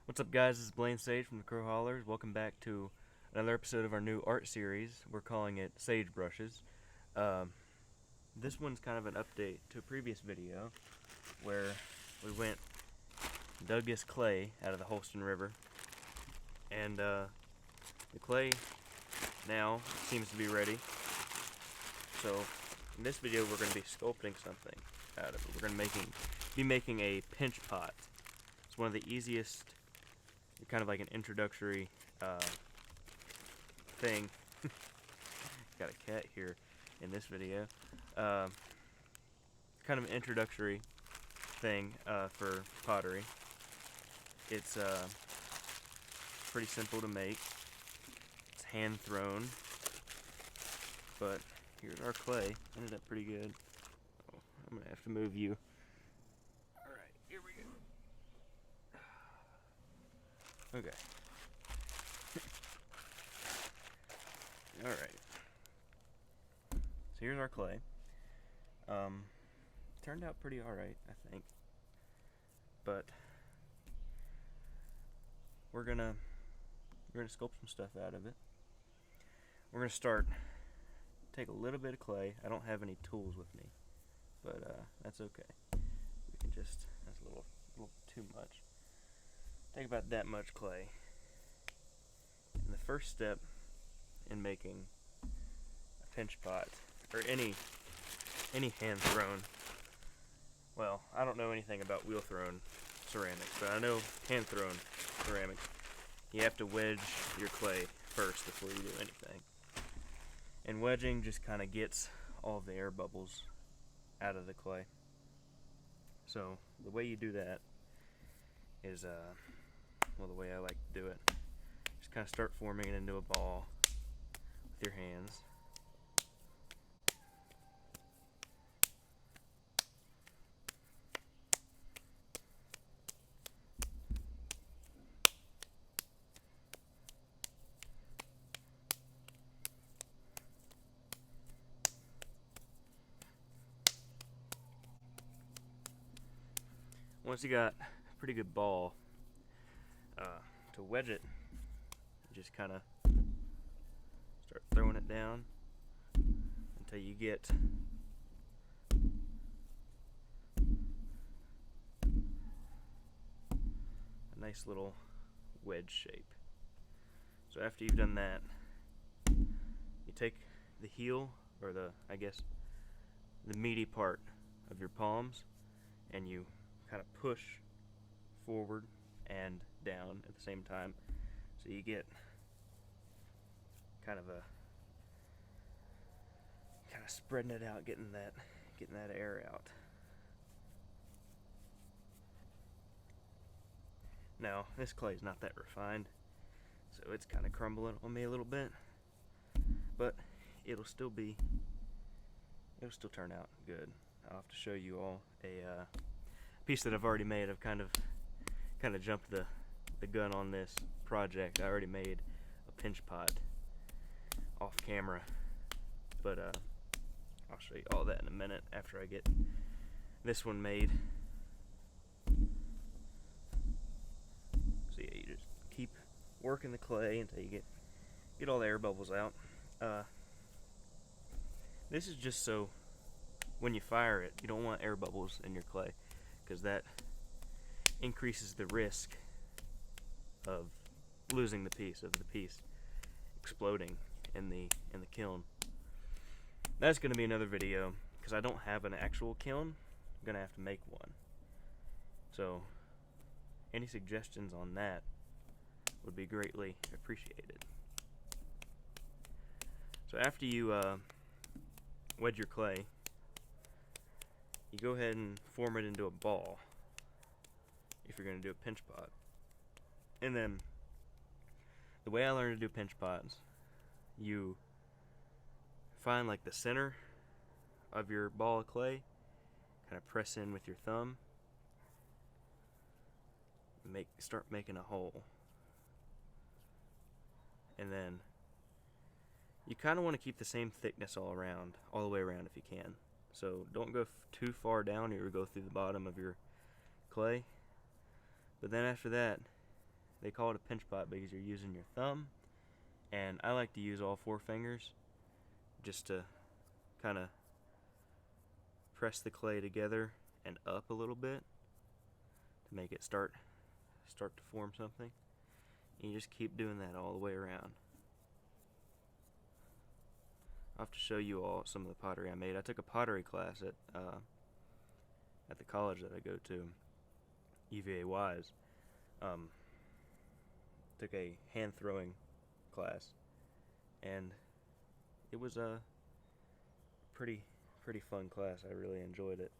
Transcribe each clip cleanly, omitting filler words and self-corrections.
What's up, guys? This is Blane Sage from the Crowe Hollerers. Welcome back to another episode of our new art series. We're calling it Sage Brushes. This one's kind of an update to a previous video where we dug this clay out of the Holston River, and the clay now seems to be ready. So in this video, we're going to be sculpting something out of it. We're going to be making a pinch pot. It's one of the easiest, kind of like an introductory thing. Got a cat here in this video. Kind of an introductory thing for pottery. It's pretty simple to make. It's hand thrown, but here's our clay. Ended up pretty good. Oh, I'm gonna have to move you. All right, here we go. Okay. Alright. So here's our clay. Turned out pretty alright, I think. But we're gonna sculpt some stuff out of it. We're gonna take a little bit of clay. I don't have any tools with me, but that's okay. We can just, that's a little too much. Take about that much clay. And the first step in making a pinch pot, or any hand thrown, well, I don't know anything about wheel thrown ceramics, but I know hand thrown ceramics, you have to wedge your clay first before you do anything. And wedging just kind of gets all of the air bubbles out of the clay. So the way you do that is well, the way I like to do it, just kind of start forming it into a ball with your hands. Once you got a pretty good ball, to wedge it, you just kind of start throwing it down until you get a nice little wedge shape. So after you've done that, you take the heel, or the meaty part of your palms, and you kind of push forward and down at the same time, so you get kind of spreading it out, getting that air out. Now this clay is not that refined, so it's kind of crumbling on me a little bit, but it'll still turn out good. I'll have to show you all a piece that I've already made. I've kind of jumped the gun on this project. I already made a pinch pot off camera, but I'll show you all that in a minute after I get this one made. So yeah, you just keep working the clay until you get all the air bubbles out. This is just so when you fire it, you don't want air bubbles in your clay, because that increases the risk of losing the piece exploding in the kiln. That's going to be another video, because I don't have an actual kiln. I'm going to have to make one. So any suggestions on that would be greatly appreciated. So after you wedge your clay, you go ahead and form it into a ball if you're going to do a pinch pot. And then the way I learned to do pinch pots, you find like the center of your ball of clay, kind of press in with your thumb, start making a hole, and then you kind of want to keep the same thickness all the way around if you can. So don't go too far down, or you'll go through the bottom of your clay. But then after that, they call it a pinch pot because you're using your thumb, and I like to use all 4 fingers just to kind of press the clay together and up a little bit to make it start to form something. And you just keep doing that all the way around. I'll have to show you all some of the pottery I made. I took a pottery class at the college that I go to, UVA Wise. Took a hand throwing class, and it was a pretty fun class. I really enjoyed it.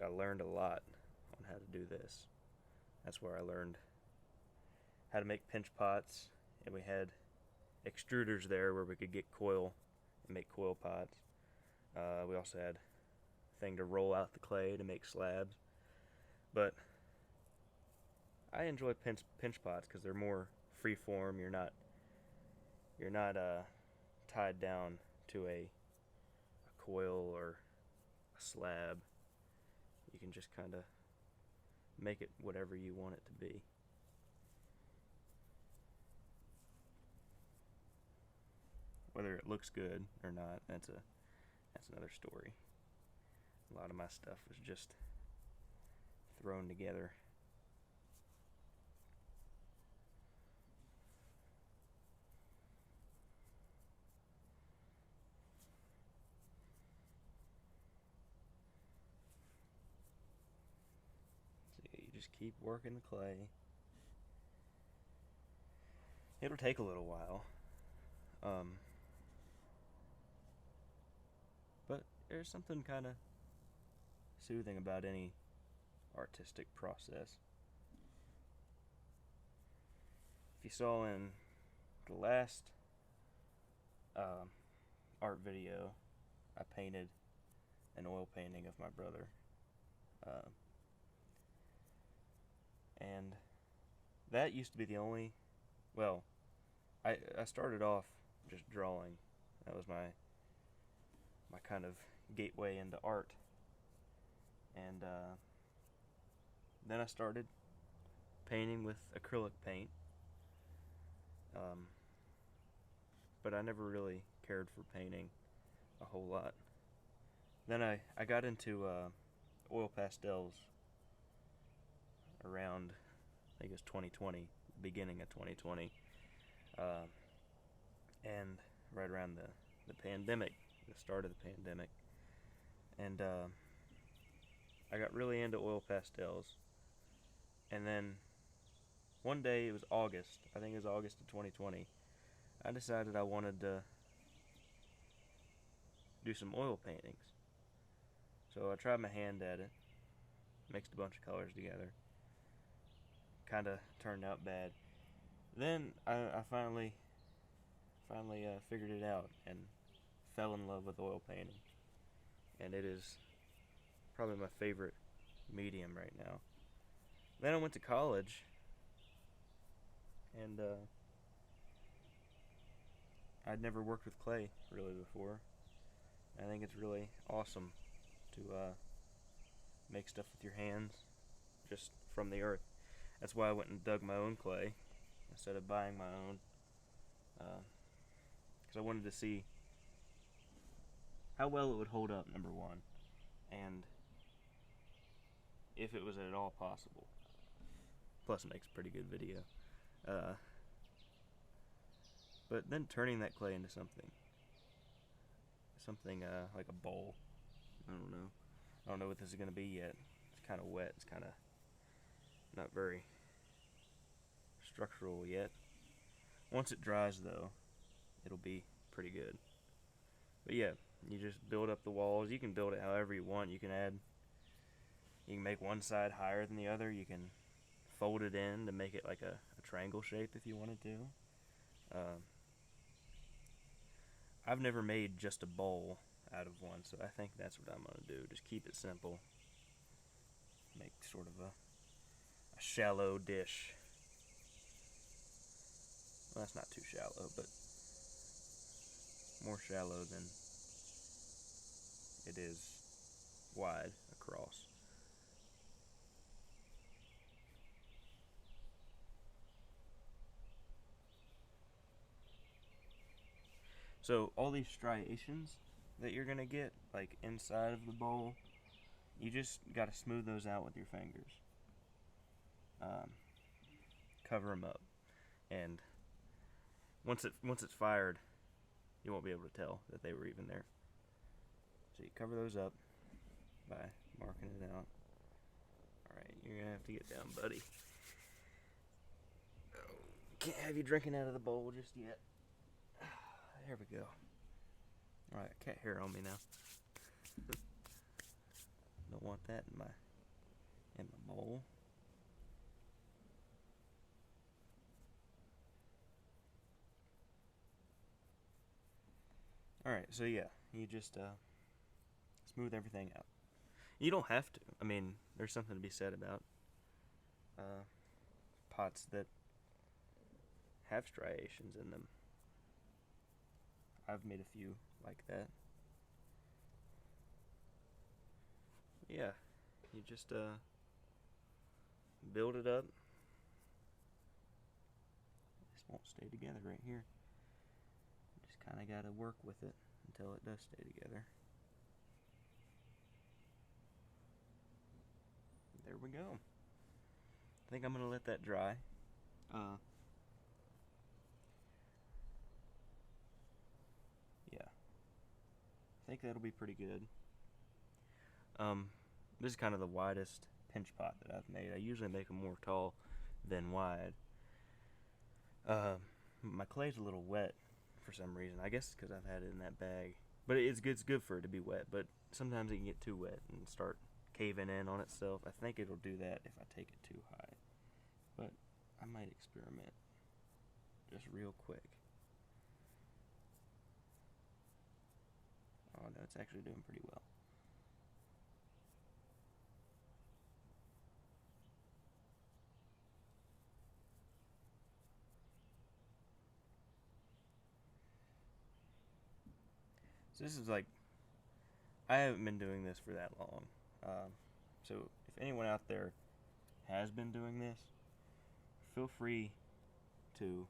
I learned a lot on how to do this. That's where I learned how to make pinch pots, and we had extruders there where we could get coil and make coil pots. We also had a thing to roll out the clay to make slabs. But I enjoy pinch pots because they're more free form. You're not tied down to a coil or a slab. You can just kind of make it whatever you want it to be. Whether it looks good or not, that's another story. A lot of my stuff was just thrown together. So you just keep working the clay. It'll take a little while. But there's something kind of soothing about any artistic process. If you saw in the last art video, I painted an oil painting of my brother. And that used to be the only, well, I started off just drawing. That was my kind of gateway into art. And then I started painting with acrylic paint. But I never really cared for painting a whole lot. Then I got into oil pastels around, I think it was 2020, beginning of 2020. And right around the pandemic, the start of the pandemic. And I got really into oil pastels. And then one day, it was August, I think it was August of 2020, I decided I wanted to do some oil paintings. So I tried my hand at it, mixed a bunch of colors together. Kinda turned out bad. Then I finally figured it out and fell in love with oil painting. And it is probably my favorite medium right now. Then I went to college, and I'd never worked with clay really before. I think it's really awesome to make stuff with your hands just from the earth. That's why I went and dug my own clay instead of buying my own, because I wanted to see how well it would hold up, number one, and if it was at all possible. Plus it makes a pretty good video. But then turning that clay into something like a bowl. I don't know what this is going to be yet. It's kind of wet. It's kind of not very structural yet. Once it dries, though, it'll be pretty good. But yeah, you just build up the walls. You can build it however you want. You can make one side higher than the other. You can fold it in to make it like a triangle shape if you wanted to. I've never made just a bowl out of one, so I think that's what I'm going to do. Just keep it simple. Make sort of a shallow dish. Well, that's not too shallow, but more shallow than it is wide across. So all these striations that you're gonna get, like inside of the bowl, you just gotta smooth those out with your fingers. Cover them up, and once it's fired, you won't be able to tell that they were even there. So you cover those up by marking it out. Alright, you're gonna have to get down, buddy. Can't have you drinking out of the bowl just yet. There we go. Alright, cat hair on me now. Don't want that in my bowl. Alright, so yeah, you just smooth everything out. You don't have to. I mean, there's something to be said about pots that have striations in them. I've made a few like that. Yeah, you just build it up. This won't stay together right here. You just kind of got to work with it until it does stay together. There we go. I think I'm going to let that dry. Yeah. I think that'll be pretty good. This is kind of the widest pinch pot that I've made. I usually make them more tall than wide. My clay's a little wet for some reason. I guess because I've had it in that bag. But it's good for it to be wet, but sometimes it can get too wet and start caving in on itself. I think it'll do that if I take it too high. But I might experiment just real quick. Oh no, it's actually doing pretty well. So this is like, I haven't been doing this for that long. So if anyone out there has been doing this, feel free to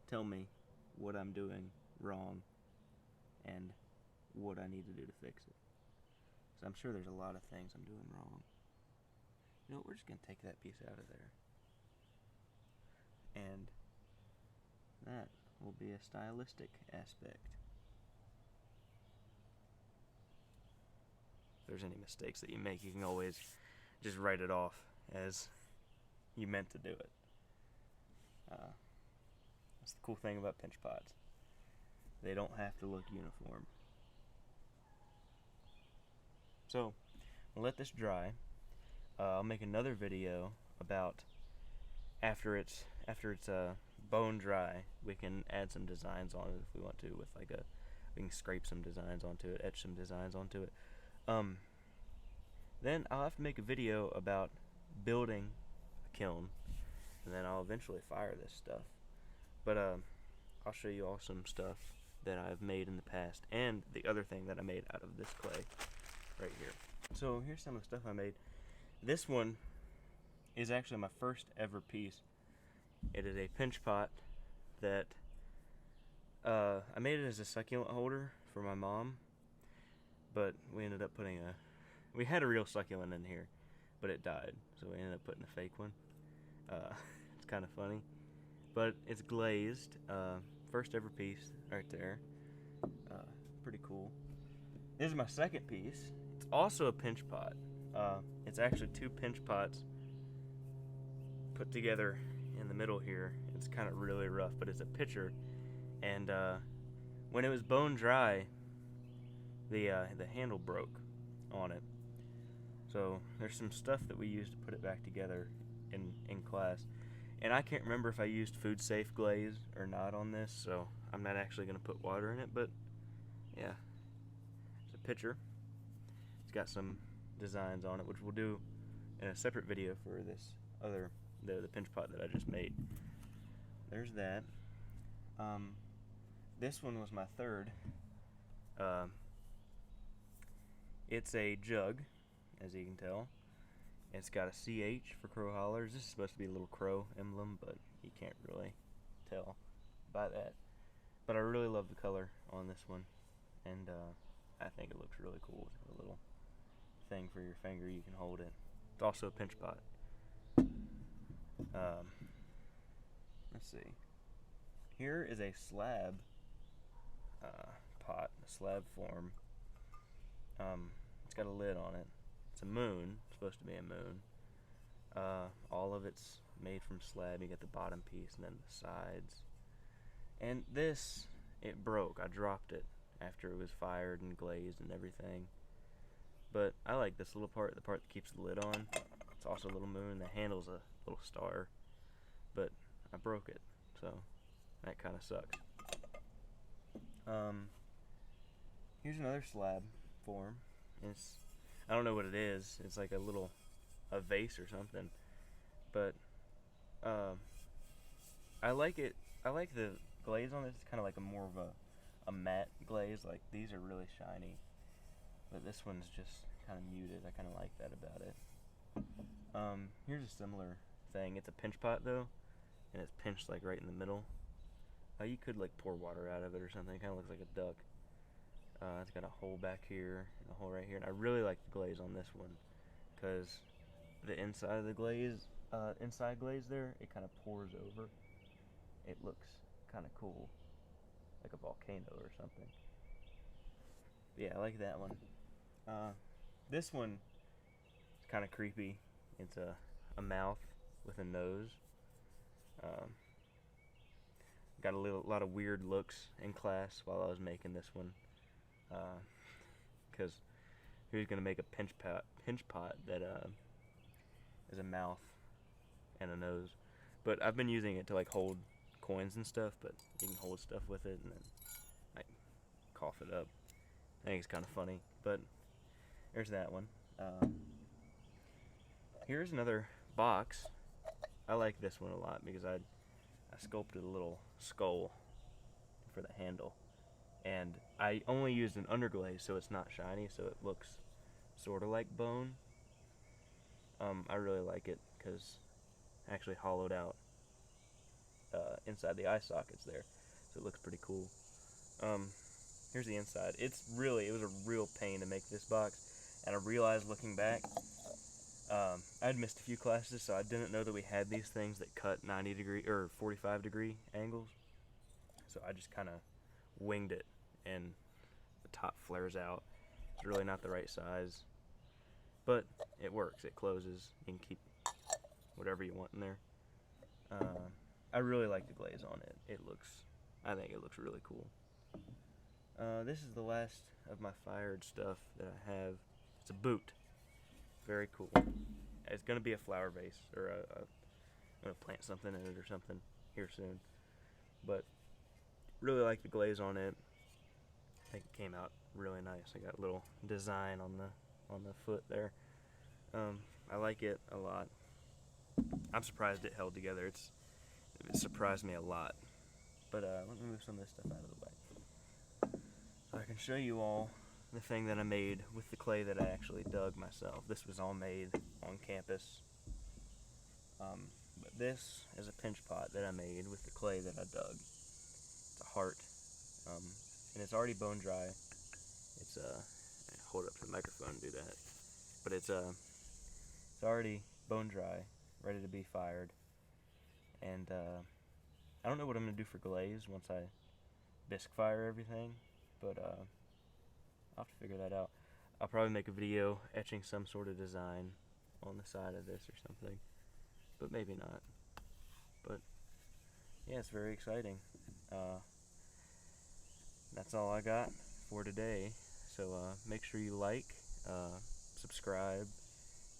tell me what I'm doing wrong and what I need to do to fix it. So I'm sure there's a lot of things I'm doing wrong. You know what, we're just going to take that piece out of there. And that will be a stylistic aspect. If there's any mistakes that you make, you can always just write it off as you meant to do it. That's the cool thing about pinch pots. They don't have to look uniform. So, I'll let this dry. I'll make another video about after it's bone dry, we can add some designs on it if we want to, with like we can scrape some designs onto it, etch some designs onto it. Then I'll have to make a video about building a kiln, and then I'll eventually fire this stuff. But I'll show you all some stuff that I've made in the past, and the other thing that I made out of this clay right here. So here's some of the stuff I made. This one is actually my first ever piece. It is a pinch pot that I made it as a succulent holder for my mom, but we ended up putting we had a real succulent in here, but it died, so we ended up putting a fake one. It's kind of funny, but it's glazed. First ever piece right there. Pretty cool. This is my second piece. It's also a pinch pot. It's actually two pinch pots put together in the middle here. It's kind of really rough, but it's a pitcher, and when it was bone dry, the handle broke on it. So there's some stuff that we used to put it back together in class, and I can't remember if I used food safe glaze or not on this, so I'm not actually going to put water in it. But yeah, it's a pitcher. It's got some designs on it, which we'll do in a separate video for this other the pinch pot that I just made. There's that. This one was my third. It's a jug, as you can tell. It's got a CH for Crowe Hollerers. This is supposed to be a little Crowe emblem, but you can't really tell by that. But I really love the color on this one, and I think it looks really cool with a little thing for your finger. You can hold it. It's also a pinch pot. Let's see. Here is a slab pot, a slab form. It's got a lid on it. It's a moon. It's supposed to be a moon. All of it's made from slab. You get the bottom piece and then the sides. And this, it broke. I dropped it after it was fired and glazed and everything. But I like this little part, the part that keeps the lid on. It's also a little moon. The handle's a little star. But I broke it, so that kind of sucks. Here's another slab form. I don't know what it is. It's like a vase or something. But I like it. I like the glaze on this. It's kind of like more of a matte glaze. Like these are really shiny, but this one's just kind of muted. I kind of like that about it. Here's a similar thing. It's a pinch pot though, and it's pinched like right in the middle. You could like pour water out of it or something. It kind of looks like a duck. It's got a hole back here and a hole right here, and I really like the glaze on this one because the inside of the glaze, inside glaze there, it kind of pours over. It looks kind of cool, like a volcano or something. Yeah, I like that one. This one is kind of creepy. It's a mouth with a nose. Got a lot of weird looks in class while I was making this one, because who's gonna make a pinch pot that is a mouth and a nose? But I've been using it to like hold coins and stuff. But you can hold stuff with it and then like cough it up. I think it's kind of funny. But there's that one. Here's another box. I like this one a lot because I sculpted a little skull for the handle, and I only used an underglaze so it's not shiny, so it looks sort of like bone. I really like it because I actually hollowed out inside the eye sockets there, so it looks pretty cool. Here's the inside. It was a real pain to make this box, and I realized looking back, I'd missed a few classes, so I didn't know that we had these things that cut 90 degree or 45 degree angles. So I just kind of winged it, and the top flares out. It's really not the right size, but it works. It closes. You can keep whatever you want in there. I really like the glaze on it. I think it looks really cool. This is the last of my fired stuff that I have. It's a boot. Very cool. It's gonna be a flower vase, or I'm gonna plant something in it or something here soon. But really like the glaze on it. I think it came out really nice. I got a little design on the foot there. I like it a lot. I'm surprised it held together. It surprised me a lot. But let me move some of this stuff out of the way so I can show you all the thing that I made with the clay that I actually dug myself. This was all made on campus. But this is a pinch pot that I made with the clay that I dug. It's a heart. And it's already bone dry. It's hold up to the microphone and do that. But it's already bone dry, ready to be fired. And I don't know what I'm gonna do for glaze once I bisque fire everything, but I'll have to figure that out. I'll probably make a video etching some sort of design on the side of this or something, but maybe not. But yeah, it's very exciting. That's all I got for today. So make sure you like, subscribe,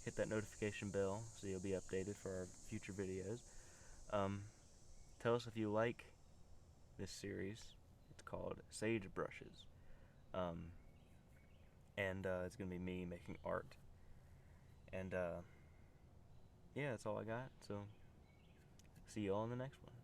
hit that notification bell so you'll be updated for our future videos. Tell us if you like this series. It's called Sage Brushes. And it's going to be me making art. And yeah, that's all I got. So see you all in the next one.